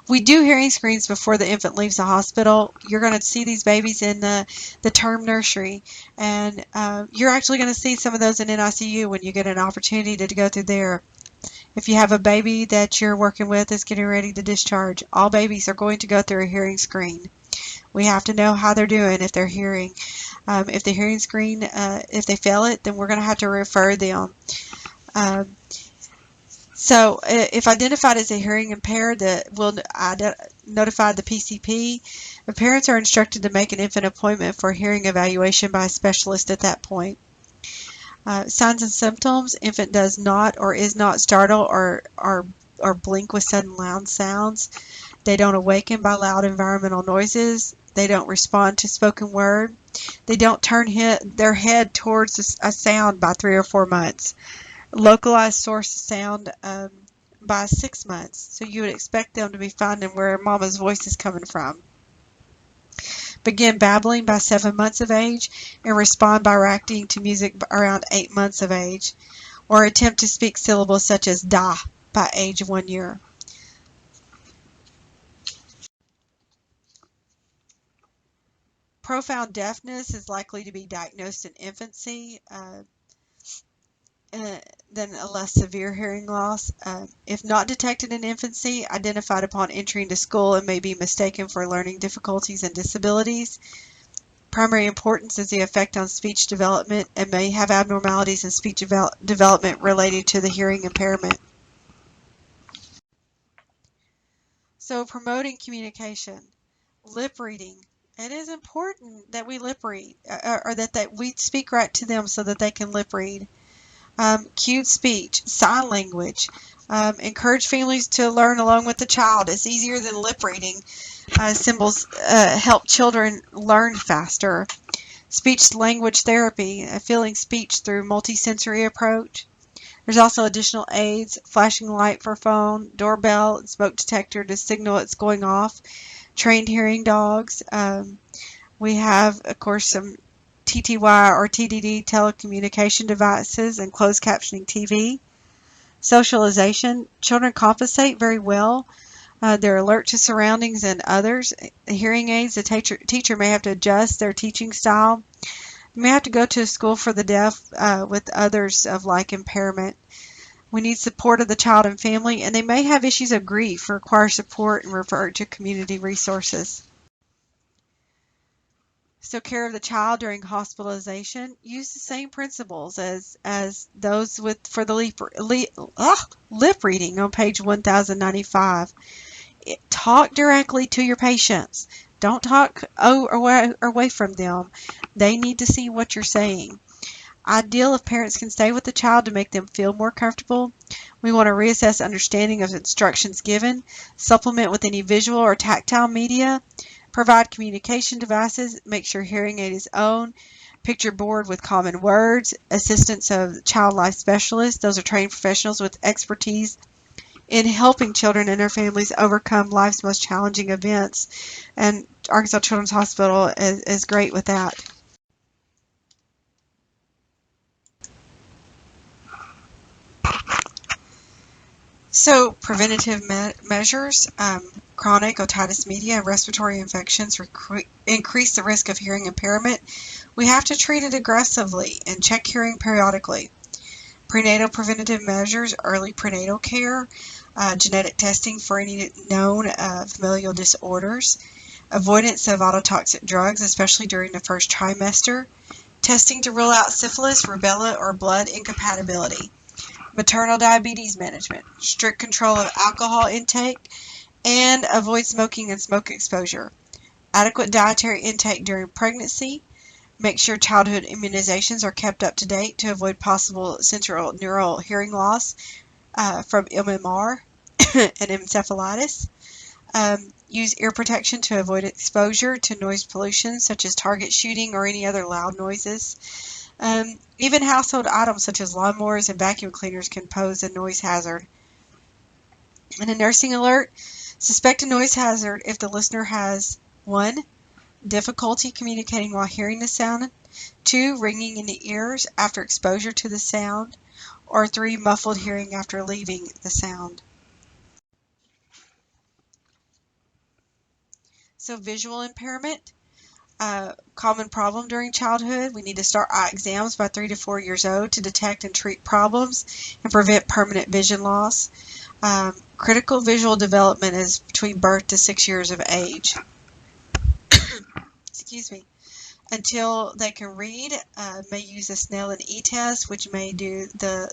We do hearing screens before the infant leaves the hospital. You're going to see these babies in the term nursery, and you're actually going to see some of those in NICU when you get an opportunity to go through there. If you have a baby that you're working with that's getting ready to discharge, all babies are going to go through a hearing screen. We have to know how they're doing if they're hearing. If the hearing screen, if they fail it, then we're going to have to refer them. So if identified as a hearing impaired, we'll notify the PCP. The parents are instructed to make an infant appointment for hearing evaluation by a specialist at that point. Signs and symptoms: infant does not or is not startled or blink with sudden loud sounds. They don't awaken by loud environmental noises. They don't respond to spoken word. They don't turn their head towards a sound by 3 or 4 months. Localized source of sound by 6 months. So you would expect them to be finding where mama's voice is coming from. Begin babbling by 7 months of age and respond by reacting to music around 8 months of age, or attempt to speak syllables such as da by age of 1 year. Profound deafness is likely to be diagnosed in infancy. than a less severe hearing loss. If not detected in infancy, identified upon entry into school and may be mistaken for learning difficulties and disabilities. Primary importance is the effect on speech development and may have abnormalities in speech development related to the hearing impairment. So promoting communication, lip reading. It is important that we lip read, or that we speak right to them so that they can lip read. Cued speech, sign language. Encourage families to learn along with the child. It's easier than lip reading. Symbols help children learn faster. Speech language therapy, filling speech through multisensory approach. There's also additional aids, flashing light for phone, doorbell, and smoke detector to signal it's going off. Trained hearing dogs. We have, of course, some TTY or TDD telecommunication devices and closed captioning TV. Socialization. Children compensate very well. They're alert to surroundings and others. Hearing aids, the teacher may have to adjust their teaching style. They may have to go to a school for the deaf with others of like impairment. We need support of the child and family, and they may have issues of grief, require support, and refer to community resources. So care of the child during hospitalization, use the same principles as those for the lip reading on page 1095. Talk directly to your patients. Don't talk away from them. They need to see what you're saying. Ideal if parents can stay with the child to make them feel more comfortable. We want to reassess understanding of instructions given, supplement with any visual or tactile media, provide communication devices, make sure hearing aid is owned, picture board with common words, assistance of child life specialists. Those are trained professionals with expertise in helping children and their families overcome life's most challenging events. And Arkansas Children's Hospital is great with that. So preventative measures, chronic otitis media and respiratory infections increase the risk of hearing impairment. We have to treat it aggressively and check hearing periodically. Prenatal preventative measures, early prenatal care, genetic testing for any known familial disorders, avoidance of autotoxic drugs, especially during the first trimester, testing to rule out syphilis, rubella, or blood incompatibility. Maternal diabetes management, strict control of alcohol intake, and avoid smoking and smoke exposure. Adequate dietary intake during pregnancy. Make sure childhood immunizations are kept up to date to avoid possible central neural hearing loss from MMR and encephalitis. Use ear protection to avoid exposure to noise pollution such as target shooting or any other loud noises. Even household items such as lawnmowers and vacuum cleaners can pose a noise hazard. And a nursing alert, suspect a noise hazard if the listener has 1. Difficulty communicating while hearing the sound, 2. Ringing in the ears after exposure to the sound, or 3. Muffled hearing after leaving the sound. So visual impairment. Common problem during childhood. We need to start eye exams by 3 to 4 years old to detect and treat problems and prevent permanent vision loss. Critical visual development is between birth to 6 years of age. Excuse me. Until they can read, may use a Snell and E test, which may do the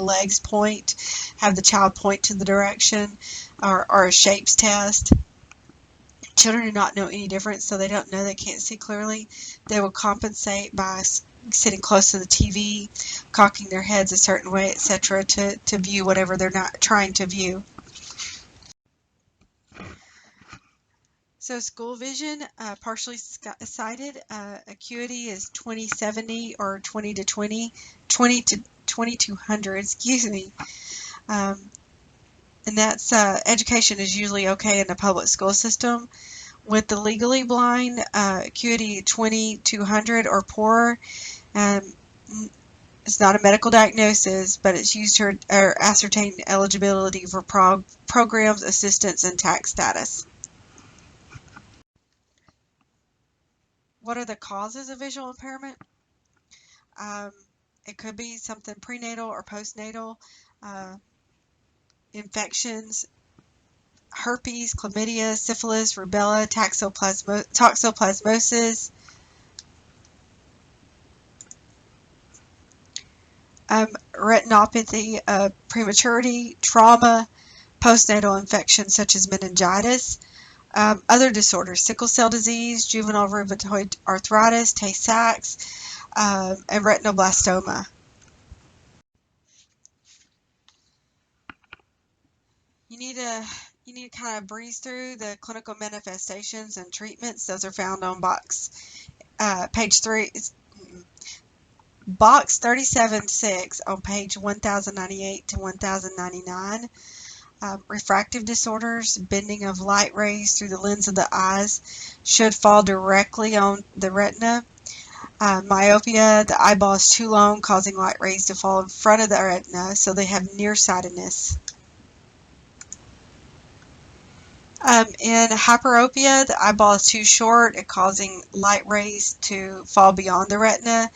legs point, have the child point to the direction, or a shapes test. Children do not know any difference, so they don't know they can't see clearly. They will compensate by sitting close to the TV, cocking their heads a certain way, etc., to view whatever they're not trying to view. So school vision, partially sighted, acuity is 20/70 or 20 to 2200, excuse me. And that's education is usually okay in the public school system. With the legally blind, acuity 20/200 or poorer. It's not a medical diagnosis, but it's used to ascertain eligibility for programs, assistance, and tax status. What are the causes of visual impairment? It could be something prenatal or postnatal, infections, herpes, chlamydia, syphilis, rubella, toxoplasmosis, retinopathy, prematurity, trauma, postnatal infections such as meningitis, other disorders, sickle cell disease, juvenile rheumatoid arthritis, Tay-Sachs, and retinoblastoma. You need to kind of breeze through the clinical manifestations and treatments. Those are found on page 3, box 37-6 on page 1098 to 1099. Refractive disorders, bending of light rays through the lens of the eyes, should fall directly on the retina. Myopia, the eyeball is too long, causing light rays to fall in front of the retina, so they have nearsightedness. In hyperopia, the eyeball is too short, causing light rays to fall beyond the retina,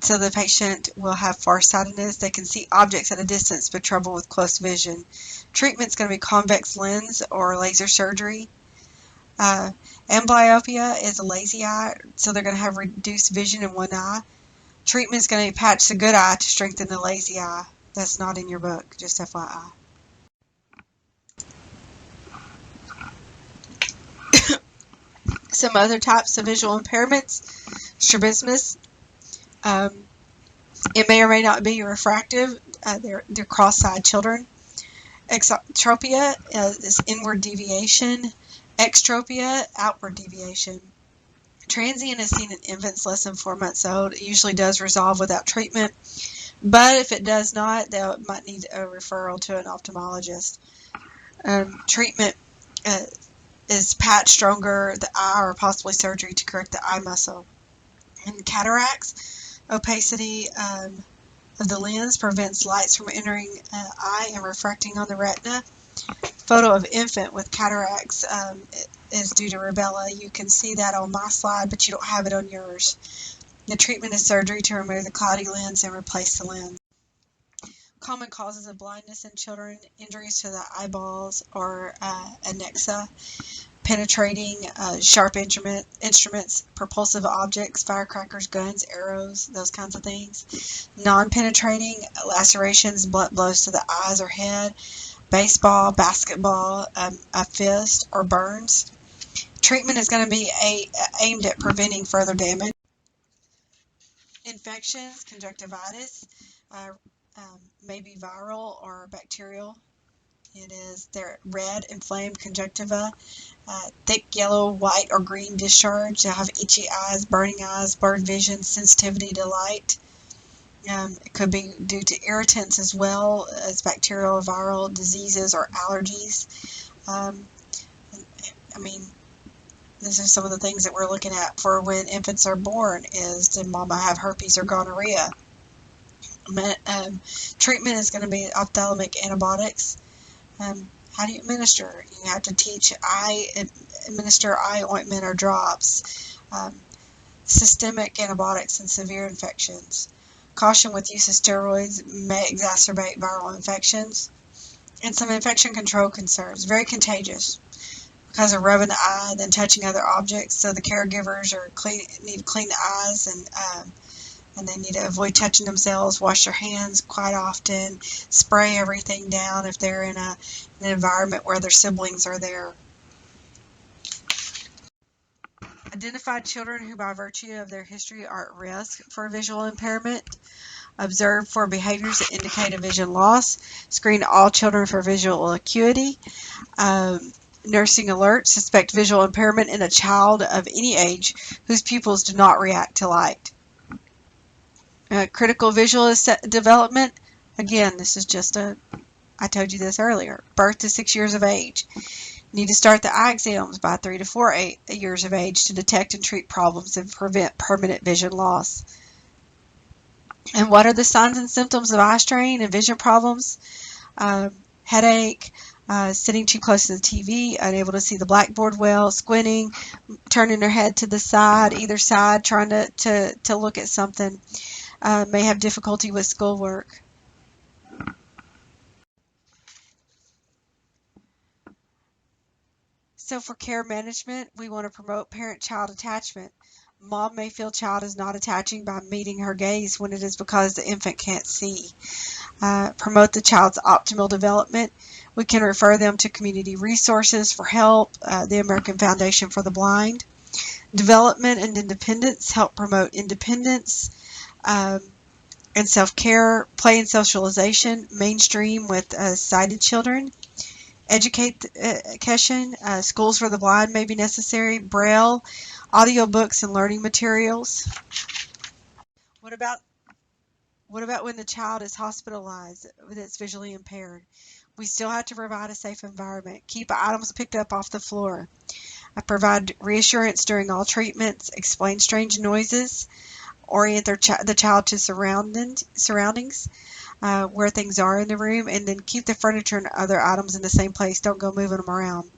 so the patient will have farsightedness. They can see objects at a distance but trouble with close vision. Treatment is going to be convex lens or laser surgery. Amblyopia is a lazy eye, so they're going to have reduced vision in one eye. Treatment is going to be patch the good eye to strengthen the lazy eye. That's not in your book, just FYI. Some other types of visual impairments, strabismus. It may or may not be refractive. They're cross-eyed children. Exotropia is inward deviation. Extropia, outward deviation. Transient is seen in infants less than 4 months old. It usually does resolve without treatment, but if it does not, they might need a referral to an ophthalmologist. Treatment is patch stronger the eye or possibly surgery to correct the eye muscle. And cataracts, opacity of the lens prevents lights from entering the eye and refracting on the retina. Photo of infant with cataracts is due to rubella. You can see that on my slide, but you don't have it on yours. The treatment is surgery to remove the cloudy lens and replace the lens. Common causes of blindness in children, injuries to the eyeballs or anexa, penetrating sharp instruments, propulsive objects, firecrackers, guns, arrows, those kinds of things. Non-penetrating, lacerations, blood blows to the eyes or head, baseball, basketball, a fist, or burns. Treatment is going to be aimed at preventing further damage. Infections, conjunctivitis, may be viral or bacterial. It is their red, inflamed conjunctiva, thick yellow, white, or green discharge. They'll have itchy eyes, burning eyes, blurred vision, sensitivity to light. It could be due to irritants as well as bacterial or viral diseases or allergies. These are some of the things that we're looking at for when infants are born is, did mama have herpes or gonorrhea? Treatment is going to be ophthalmic antibiotics. How do you administer? You have to teach administer eye ointment or drops. Systemic antibiotics in severe infections. Caution with use of steroids may exacerbate viral infections. And some infection control concerns. Very contagious because of rubbing the eye, then touching other objects. So the caregivers need to clean the eyes and they need to avoid touching themselves, wash their hands quite often, spray everything down if they're in an environment where their siblings are there. Identify children who, by virtue of their history, are at risk for visual impairment. Observe for behaviors that indicate a vision loss. Screen all children for visual acuity. Nursing alert. Suspect visual impairment in a child of any age whose pupils do not react to light. Critical visual development. Again, this is just I told you this earlier, birth to 6 years of age. Need to start the eye exams by 3 to 4 years of age to detect and treat problems and prevent permanent vision loss. And what are the signs and symptoms of eye strain and vision problems? Headache, sitting too close to the TV, unable to see the blackboard well, squinting, turning their head to the side, either side, trying to look at something. may have difficulty with schoolwork. So for care management, we want to promote parent-child attachment. Mom may feel child is not attaching by meeting her gaze when it is because the infant can't see. Promote the child's optimal development. We can refer them to community resources for help, the American Foundation for the Blind. Development and independence, help promote independence and self-care. Play and socialization, mainstream with sighted children. Education, schools for the blind may be necessary. Braille, audiobooks and learning materials. What about when the child is hospitalized that's visually impaired? We still have to provide a safe environment. Keep items picked up off the floor. Provide reassurance during all treatments. Explain strange noises. Orient the child to surroundings, where things are in the room, and then keep the furniture and other items in the same place. Don't go moving them around.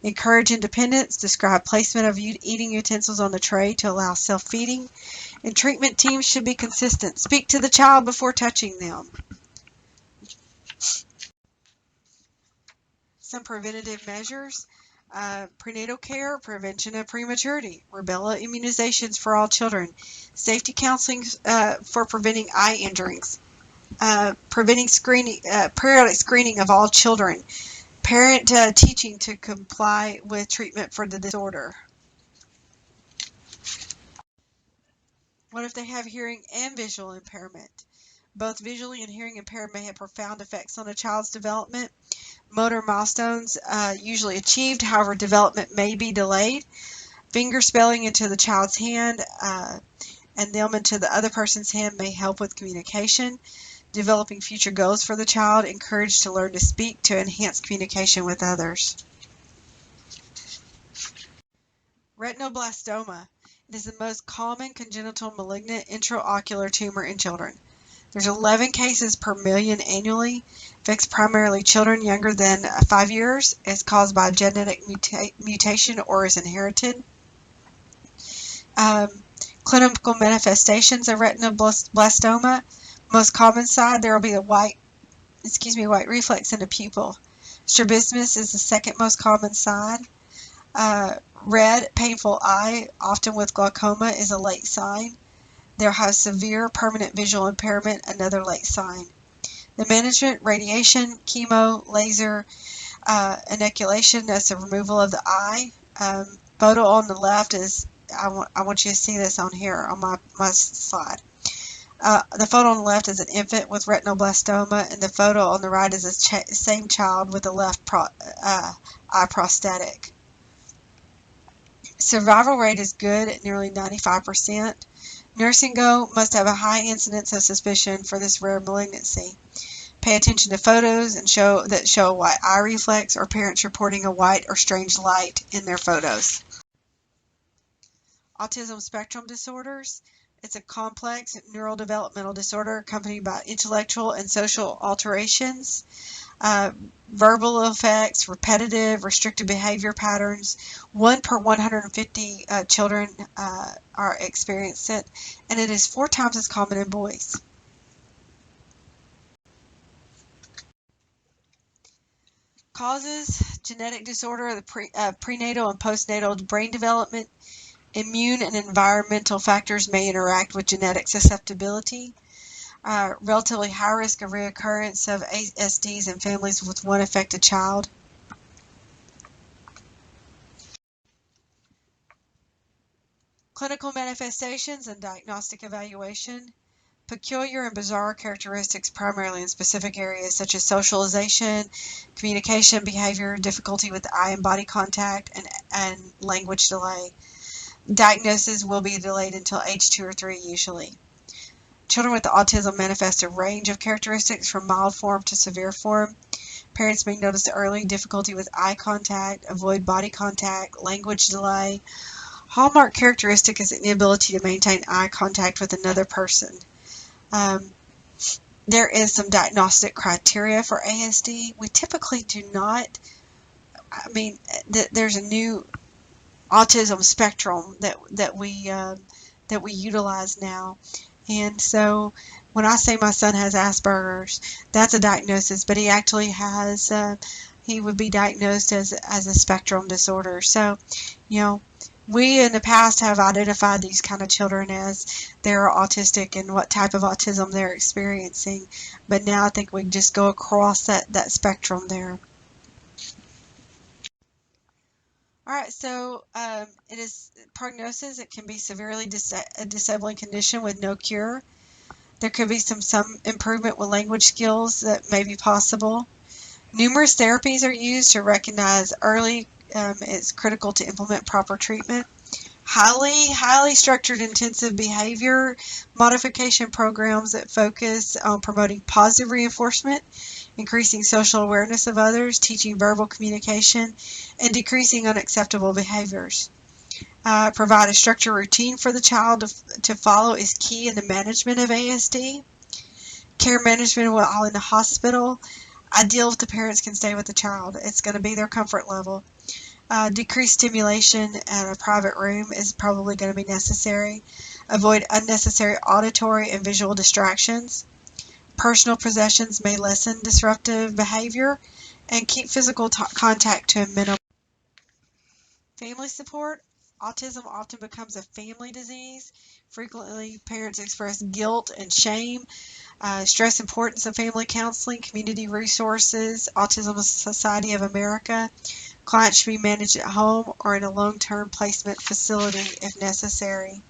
Encourage independence. Describe placement of eating utensils on the tray to allow self-feeding. And treatment teams should be consistent. Speak to the child before touching them. Some preventative measures. Prenatal care, prevention of prematurity, rubella immunizations for all children, safety counseling for preventing eye injuries, periodic screening of all children, parent teaching to comply with treatment for the disorder. What if they have hearing and visual impairment? Both visually and hearing impairment may have profound effects on a child's development. Motor milestones usually achieved, however, development may be delayed. Finger spelling into the child's hand and them into the other person's hand may help with communication. Developing future goals for the child, encouraged to learn to speak to enhance communication with others. Retinoblastoma. It is the most common congenital malignant intraocular tumor in children. There's 11 cases per million annually. Affects primarily children younger than 5 years. Is caused by genetic mutation or is inherited. Clinical manifestations of retinoblastoma. Most common side, there will be a white reflex in the pupil. Strabismus is the second most common side. Red, painful eye, often with glaucoma, is a late sign. They'll have severe permanent visual impairment, another late sign. The management, radiation, chemo, laser, inoculation, that's the removal of the eye. Photo on the left is, I want you to see this on here on my slide. The photo on the left is an infant with retinoblastoma, and the photo on the right is the same child with the left eye prosthetic. Survival rate is good at nearly 95%. Nursing home must have a high incidence of suspicion for this rare malignancy. Pay attention to photos that show a white eye reflex or parents reporting a white or strange light in their photos. Autism spectrum disorders. It's a complex neurodevelopmental disorder accompanied by intellectual and social alterations, verbal effects, repetitive, restrictive behavior patterns. 1 per 150 children are experience it, and it is 4 times as common in boys. Causes: genetic disorder of the prenatal and postnatal brain development. Immune and environmental factors may interact with genetic susceptibility. Relatively high risk of reoccurrence of ASDs in families with one affected child. Clinical manifestations and diagnostic evaluation. Peculiar and bizarre characteristics primarily in specific areas such as socialization, communication, behavior, difficulty with eye and body contact, and language delay. Diagnosis will be delayed until age 2 or 3 usually. Children with autism manifest a range of characteristics from mild form to severe form. Parents may notice early difficulty with eye contact, avoid body contact, language delay. Hallmark characteristic is the inability to maintain eye contact with another person. There is some diagnostic criteria for ASD. We typically do not, there's a new autism spectrum that we utilize now, And so when I say my son has Asperger's, that's a diagnosis, but he actually has, he would be diagnosed as a spectrum disorder. So, we in the past have identified these kind of children as they're autistic and what type of autism they're experiencing. But now I think we can just go across that spectrum there. All right, so it is prognosis. It can be severely a disabling condition with no cure. There could be some improvement with language skills that may be possible. Numerous therapies are used to recognize early. It's critical to implement proper treatment. Highly structured intensive behavior modification programs that focus on promoting positive reinforcement, increasing social awareness of others, teaching verbal communication, and decreasing unacceptable behaviors. Provide a structured routine for the child to follow is key in the management of ASD. Care management while in the hospital. Ideal if the parents can stay with the child. It's going to be their comfort level. Decreased stimulation in a private room is probably going to be necessary. Avoid unnecessary auditory and visual distractions. Personal possessions may lessen disruptive behavior, and keep physical contact to a minimum. Family support. Autism often becomes a family disease. Frequently, parents express guilt and shame. Stress importance of family counseling, community resources, Autism Society of America. Clients should be managed at home or in a long-term placement facility if necessary.